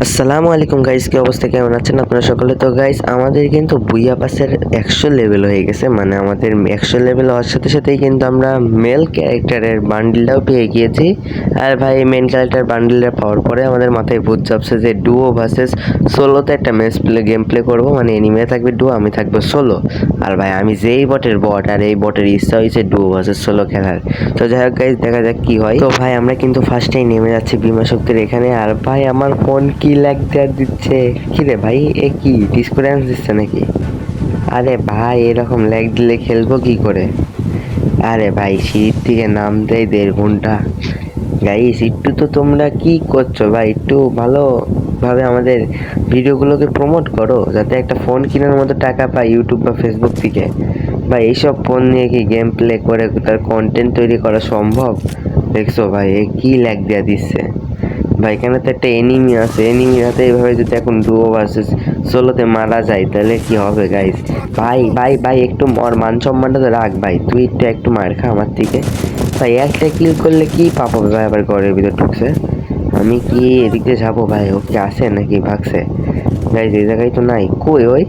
আসসালামু আলাইকুম গাইস, কি অবস্থা, কেমন আছেন আপনারা সকলে? তো গাইস আমাদের কিন্তু বুইয়া পাসের 100 লেভেল হয়ে গেছে, মানে আমাদের 100 লেভেল হওয়ার সাথে সাথেই কিন্তু আমরা মেল ক্যারেক্টারের বান্ডিলটাও পেয়ে গিয়েছি। আর ভাই মেন ক্যারেক্টার বান্ডিলটা পাওয়ার পরে আমাদের মাথায় ভূত চাপছে যে ডুও ভার্সেস সোলোতে একটা গেম প্লে করবো, মানে এনিমে থাকবে ডুও, আমি থাকবো সোলো। আর ভাই আমি যেই বটের বট, আর এই বটের ইচ্ছা হয়েছে ডুও ভার্সেস সোলো খেলার। তো যাই হোক গাইস, দেখা যাক কি হয়। তো ভাই আমরা কিন্তু ফার্স্টেই নেমে যাচ্ছি বিমা শক্তির এখানে। আর ভাই আমার ফোন কি ল্যাগ দিচ্ছে, কি রে ভাই, এ কি ডিসকো ড্যান্স দিচ্ছে নাকি? আরে ভাই এরকম ল্যাগ দিলে খেলবো কি করে? আরে ভাই সিঁড়ির থেকে নামতেই 1.5 ঘন্টা। গাইস একটু তো তোমরা কি করছো ভাই, একটু ভালোভাবে আমাদের ভিডিওগুলোকে প্রমোট করো যাতে একটা ফোন কেনার মতো টাকা পাই ইউটিউব বা ফেসবুক থেকে। ভাই এইসব ফোন নিয়ে কি গেম প্লে করে তার কন্টেন্ট তৈরি করা সম্ভব? দেখছো ভাই এ কি ল্যাগ দেওয়া দিচ্ছে ভাই। এখানে তো একটা এনিমি আছে, এনিমির হাতে এইভাবে যদি এখন ডুও ভার্সেস সোলোতে মারা যায় তাহলে কি হবে গাইস? ভাই ভাই ভাই একটু মান সম্মানটা তো রাখ ভাই, তুই একটু মার খা আমার থেকে। ভাই একটা কিল করলে কি পাপ হবে ভাই? আবার ঘরের ভিতর ঢুকছে, আমি কি এদিক দিয়ে যাবো ভাই? ও কি আসে নাকি ভাগছে? গাইস এই জায়গায় তো নাই, কই ওই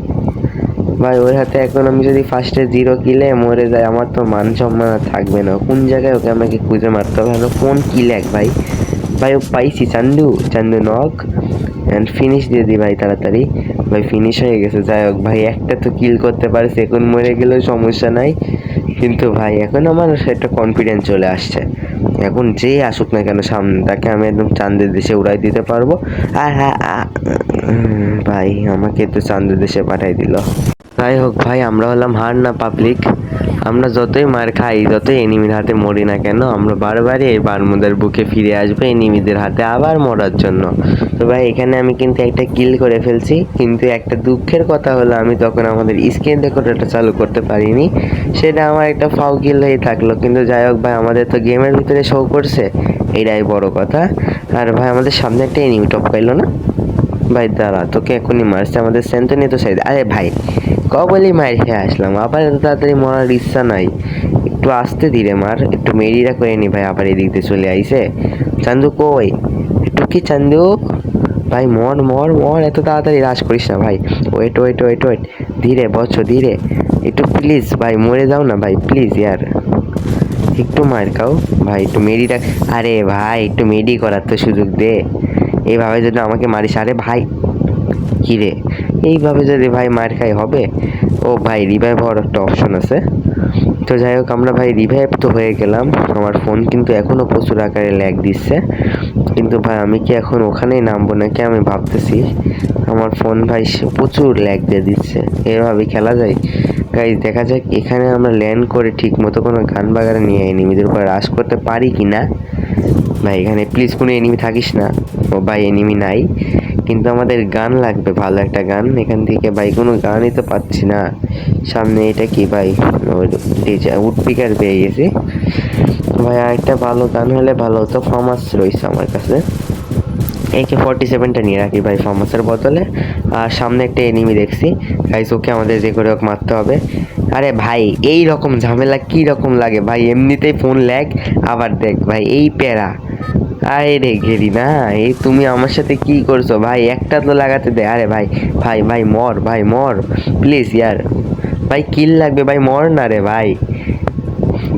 ভাই? ওর হাতে এখন আমি যদি ফার্স্টে 0 কিলে মরে যাই আমার তো মান সম্মান আর থাকবে না। কোন জায়গায় ওকে আমাকে খুঁজে মারতে হবে? কোন কিল এক ভাই? ভাই ও পাইছি, চান্দু চান্দু নক অ্যান্ড ফিনিশ দিয়ে দিই ভাই তাড়াতাড়ি। ভাই ফিনিশ হয়ে গেছে। যাই হোক ভাই একটা তো কিল করতে পারছি, এখন মরে গেলেও সমস্যা নাই। কিন্তু ভাই এখন আমার একটা কনফিডেন্স চলে আসছে, এখন যে আসুক না কেন সামনে তাকে আমি একদম চাঁদের দেশে উড়াই দিতে পারবো। আর হ্যাঁ ভাই আমাকে তো চাঁদের দেশে পাঠাই দিল। যাই হোক ভাই আমরা হলাম হার না পাবলিক, আমরা যতই মার খাই যতই এনিমির হাতে মরি না কেন আমরা বারবারই এই বারমুদার বুকে ফিরে আসবো এনিমিদের হাতে আবার মরার জন্য। তো ভাই এখানে আমি কিন্তু একটা কিল করে ফেলছি, কিন্তু একটা দুঃখের কথা হলো আমি তখন আমাদের স্ক্রিন রেকর্ডারটা চালু করতে পারিনি, সেটা আমার একটা ফাউ কিল হয়ে থাকলো। কিন্তু যাই হোক ভাই আমাদের তো গেমের ভিতরে শো করছে, এটাই বড় কথা। আর ভাই আমাদের সামনে একটা এনিমি টপকাইলো না ভাই, দাঁড়া তোকে এখনই মারছে আমাদের সেন্টনি তো সাইড। আরে ভাই কবলি মার খেয়ে আসলাম, আবার এত তাড়াতাড়ি মরার ইচ্ছা নাই, একটু আস্তে ধীরে মার, একটু মেরিরা করে নি ভাই। আবার এদিক দিয়ে চলে আইছে। চান্দু কই, একটু কি চান্দু ভাই মর মর মর, এত তাড়াতাড়ি রাশ করিস না ভাই। ওয়েট ওয়েট ওয়েট ওয়েট, ধীরে বচ্চ ধীরে, একটু প্লিজ ভাই মরে যাও না ভাই, প্লিজ ইয়ার একটু মার খাও ভাই, একটু মেডি রাখ। আরে ভাই একটু মেডি করার তো সুযোগ দে, এইভাবে যদি আমাকে মারিস। আরে ভাই কি রে, এইভাবে যদি ভাই মার খাই হবে? ও ভাই রিভাইভ হওয়ার একটা অপশন আছে। তো যাই হোক আমরা ভাই রিভাইভ তো হয়ে গেলাম। আমার ফোন কিন্তু এখনও প্রচুর আকারে ল্যাগ দিচ্ছে, কিন্তু ভাই আমি কি এখন ওখানেই নামবো নাকি আমি ভাবতেছি। আমার ফোন ভাই প্রচুর ল্যাগ দিয়ে দিচ্ছে, এভাবে খেলা যায়? গাইজ দেখা যাক এখানে আমরা ল্যান্ড করে ঠিক মতো কোনো গান বাগানে নিয়ে এনিমিদের উপর রাশ করতে পারি কি না। ভাই এখানে প্লিজ কোনো এনিমি থাকিস না। ও ভাই এনিমি নাই, কিন্তু আমাদের গান লাগবে, ভালো একটা গান। এখান থেকে ভাই কোনো গানই তো পাচ্ছি না। সামনে এটা কি ভাই, উড পিকার পেয়ে গেছি ভাই। আরেকটা ভালো গান হলে ভালো হতো। ফার্মাস রয়েছে আমার কাছে, AK-47টা নিয়ে রাখি ভাই ফার্মাসের বদলে। আর সামনে একটা এনিমি দেখছি গাইস, ওকে আমাদের যে করে হোক মারতে হবে। আরে ভাই এই রকম ঝামেলা কি রকম লাগে ভাই, এমনিতেই ফোন ল্যাগ, আবার দেখ ভাই এই প্যারা। আরে রে ঘেরি না, এই তুমি আমার সাথে কি করছো ভাই? একটা তো লাগাতে দে। আরে ভাই ভাই ভাই মর ভাই মর প্লিজ ইয়ার, ভাই কিল লাগবে ভাই, মর না রে ভাই।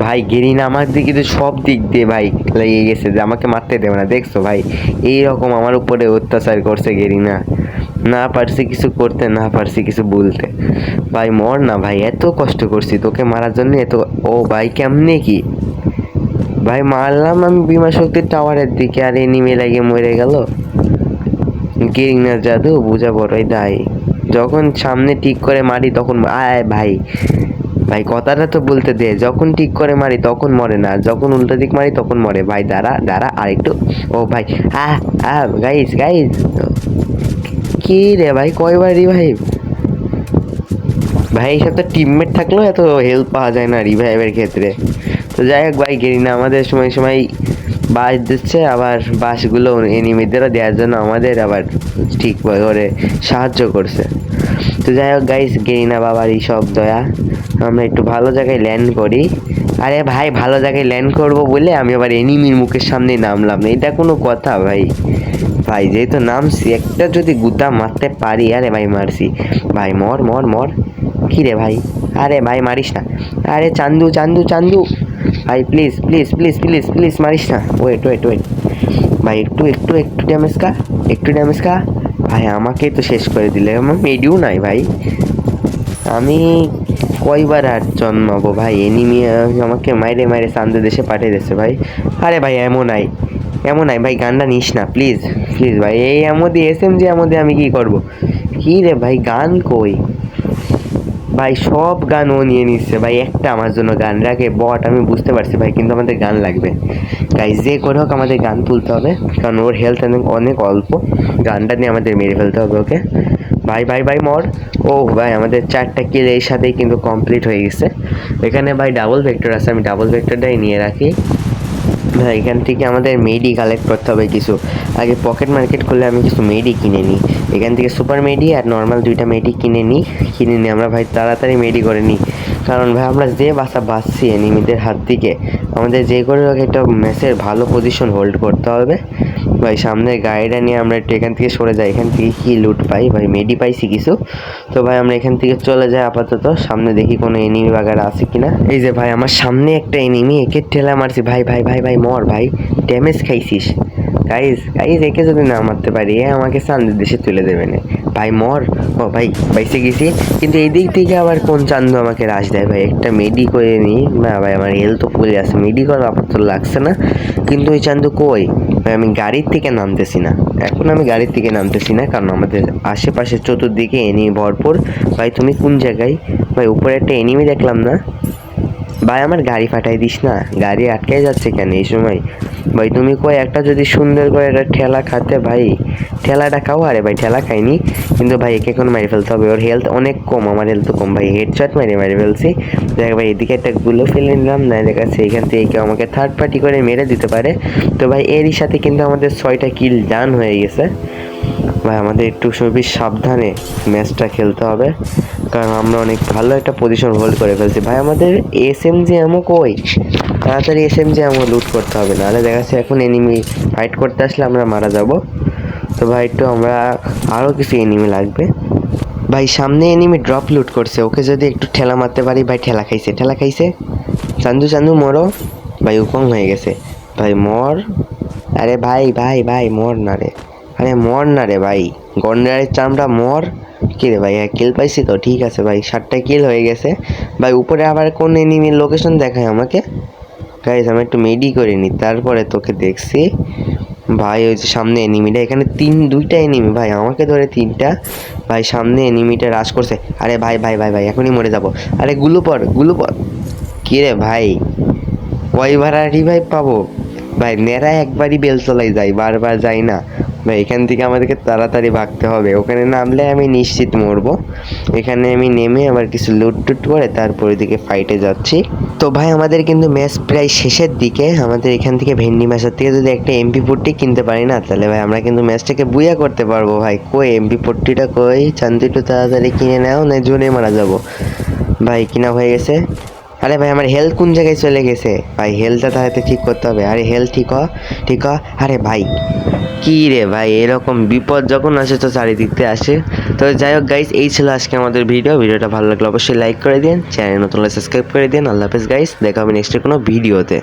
ভাই গেরিনা আমার দিকে তো সব দিক দিয়ে ভাই লেগে গেছে যে আমাকে মারতে দেবে না, দেখছো ভাই এইরকম আমার উপরে অত্যাচার করছে গেরিনা। না পারছি কিছু করতে, না পারছি কিছু বলতে। ভাই মর না ভাই, এত কষ্ট করছি তোকে মারার জন্য এত। ও ভাই কেমনে কি ভাই মারলাম আমি বিমা শক্তির টাওয়ারের দিকে, আর এনিমি লাগে মরে গেল। গেরিনার জাদু বুঝা বড়ই দায়, যখন সামনে ঠিক করে মারি তখন আয় ভাই। ভাই কথাটা তো বলতে দে, যখন ঠিক করে মারি তখন মরে না, যখন উল্টো দিক মারি তখন মরে। ভাই দাঁড়া দাঁড়া আরেকটু। ও ভাই গাইস গাইস, কি রে ভাই কয়বার রিভাইভ? ভাই সাথে টিমমেট থাকলেও এত হেল্প পাওয়া যায় না রিভাইভের ক্ষেত্রে। তো যাই হোক ভাই গেরিনা আমাদের সময় সময় বাস দিচ্ছে, আবার বাসগুলো এনিমিদেরও দেওয়ার জন্য আমাদের আবার ঠিক করে সাহায্য করছে। তো যাই হোক গাইস গেরিনা বাবার এই সব দয়া, আমরা একটু ভালো জায়গায় ল্যান্ড করি। আরে ভাই ভালো জায়গায় ল্যান্ড করব বলে আমি আবার এনিমির মুখের সামনে নামলাম, এটা কোনো কথা ভাই? ভাই যেহেতু নামছি একটা যদি গুতা মারতে পারি। আরে ভাই মারছি ভাই, মর মর মর। কী রে ভাই, আরে ভাই মারিস না। আরে চান্দু চান্দু চান্দু ভাই, please please please please please মারিস না। ওয়েট ওয়েট ওয়েট ভাই, একটু একটু একটু ড্যামেজ খা, একটু ড্যামেজ খা। ভাই আমাকেই তো শেষ করে দিলে, আমার মেডিও নাই ভাই। আমি কয়বার আর জন্মাবো ভাই, এনিমি আমাকে মাইরে মাইরে চান্দু দেশে পাঠিয়ে দিচ্ছে ভাই। আরে ভাই এমন নাই, এমন নাই ভাই, গানটা নিস না প্লিজ প্লিজ ভাই। এই এমন দিয়ে SMG এমন দিয়ে আমি কী করবো? কী রে ভাই, গান কই ভাই? সব গান ও নিয়ে নিচ্ছে ভাই, একটা আমার জন্য গান রাখে বট, আমি বুঝতে পারছি ভাই, কিন্তু আমাদের গান লাগবে গাইজ, যে করে হোক আমাদের গান তুলতে হবে, কারণ ওর হেলথ অনেক অল্প। গানটা নিয়ে আমাদের মেরে ফেলতে হবে ওকে। ভাই ভাই ভাই মর। ও ভাই আমাদের 4টা কিল এই সাথেই কিন্তু কমপ্লিট হয়ে গেছে। এখানে ভাই ডাবল ভেক্টর আছে, আমি ডাবল ভেক্টরটাই নিয়ে রাখি ভাই। এখান থেকে আমাদের মেডি কালেক্ট করতে হবে কিছু। আগে পকেট মার্কেট করলে আমি কিছু মেডি কিনে নিই, এখান থেকে সুপার মেডি আর নর্মাল 2টা মেডি কিনে নিই আমরা ভাই তাড়াতাড়ি মেডি করে নিই। কারণ ভাই আমরা যে বাঁচছি এনিমিদের হাত থেকে, আমাদের যে করে হোক একটা ম্যাচের ভালো পজিশন হোল্ড করতে হবে ভাই। সামনের গাড়িটা নিয়ে আমরা একটু এখান থেকে সরে যাই। এখান থেকে কি লুট পাই ভাই? মেডি পাইছি কিছু। তো ভাই আমরা এখান থেকে চলে যাই আপাতত, সামনে দেখি কোনো এনিমি বাগারা আছে কিনা। এই যে ভাই আমার সামনে একটা এনিমি, একে ঠেলা মারছি ভাই ভাই ভাই ভাই মর ভাই, ড্যামেজ খাইছিস। গাইজ গাইজ একে যদি না মারতে পারি এ আমাকে চান্দের দেশে তুলে দেবে না ভাই, মর। ও ভাই বাইসে গেছি, কিন্তু এই দিক থেকে আবার কোন চান্দু আমাকে রাশ দেয় ভাই। একটা মেডি করে নিই না ভাই, আমার হেলথ তো পড়ে আছে, মেডি করা আপাতত লাগছে না। কিন্তু ওই চান্দু কই ভাই? আমি গাড়ির থেকে নামতেছি না এখন, আমি গাড়ির থেকে নামতেছি না, কারণ আমাদের আশেপাশে চতুর্দিকে এনিমি ভরপুর। ভাই তুমি কোন জায়গায় ভাই? উপরে একটা এনিমি দেখলাম না ভাই, আমার গাড়ি ফাটাই দিস না, গাড়ি আটকে যাচ্ছে কেন এই সময় ভাই? তুমি কই একটা যদি সুন্দর করে একটা ঠেলা খাতে ভাই, ঠেলাটা খাও। আরে ভাই ঠেলা খাইনি, কিন্তু ভাই একে এখন মেরে ফেলতে হবে, ওর হেলথ অনেক কম, আমার হেলথ কম ভাই। হেডশট মেরে ফেলছি। দেখ ভাই এদিকে একটা গুলো ফেলে নিলাম, না দেখাচ্ছে এখান থেকে কেউ আমাকে থার্ড পার্টি করে মেরে দিতে পারে। তো ভাই এরই সাথে কিন্তু আমাদের 6টা কিল ডান হয়ে গেছে ভাই। আমাদের একটু বেশ সাবধানে ম্যাচটা খেলতে হবে, কারণ আমরা অনেক ভালো একটা পজিশন হোল্ড করে ফেলছি ভাই। আমাদের SMG এমন কই? তাড়াতাড়ি SMG এমন লুট করতে হবে, নাহলে দেখা যাচ্ছে এখন এনিমি ফাইট করতে আসলে আমরা মারা যাব। তো ভাই একটু আমরা আরও কিছু এনিমি লাগবে ভাই। সামনে এনিমি ড্রপ লুট করছে, ওকে যদি একটু ঠেলা মারতে পারি ভাই। ঠেলা খাইছে, ঠেলা খাইছে। চান্দু চান্দু মরো ভাই, উকং হয়ে গেছে ভাই, মর। আরে ভাই ভাই ভাই মর না রে, আরে মর না রে ভাই, গন্ডারের চামড়া মর। কী রে ভাই, কিল পাইছি তো, ঠিক আছে ভাই। 7টা কিল হয়ে গেছে ভাই। উপরে আবার কোন এনিমির লোকেশন দেখায় আমাকে গাইজ, আমি একটু মেডি করে নিই তারপরে তোকে দেখছি ভাই। ওই যে সামনে এনিমিটা, এখানে 2টা এনিমি ভাই, আমাকে ধরে 3টা ভাই। সামনে এনিমিটা রাশ করছে। আরে ভাই ভাই ভাই ভাই এখনই মরে যাব। আরে গুলো পর গুলো পর। কী রে ভাই, কয়বার আর রিভাইভ পাবো ভাই? নেড়া একবারই বেল চলাই যায়, বারবার যাই না ভাই। এখান থেকে আমাদেরকে তাড়াতাড়ি ভাগতে হবে, ওখানে নামলে আমি নিশ্চিত মরবো। এখানে আমি নেমে আবার কিছু লুট টুট করে তারপর দিকে ফাইটে যাচ্ছি। তো ভাই আমাদের কিন্তু ম্যাচ প্রায় শেষের দিকে। আমাদের এখান থেকে ভেন্ডি ম্যাচের থেকে যদি একটা MP40 কিনতে পারি না, তাহলে ভাই আমরা কিন্তু ম্যাচটাকে বুইয়া করতে পারবো ভাই। কই MP40টা কই? চান্দু একটু তাড়াতাড়ি কিনে নাও, না জোনে মারা যাবো ভাই। কিনা হয়ে গেছে। আরে ভাই আমার হেলথ কোন জায়গায় চলে গেছে ভাই? হেলথটা তাহলে ঠিক করতে হবে। আরে হেলথ ঠিক হ, ঠিক হ। আরে ভাই কী রে ভাই, এরকম বিপদ যখন আসে তো চারিদিক থেকে আসে। তো যাই হোক গাইস, এই ছিল আজকে আমাদের ভিডিওটা ভালো লাগলে অবশ্যই লাইক করে দিন, চ্যানেল নতুন হলে সাবস্ক্রাইব করে দিন। আল্লাহ হাফেজ গাইস, দেখা হবে নেক্সট কোনো ভিডিওতে।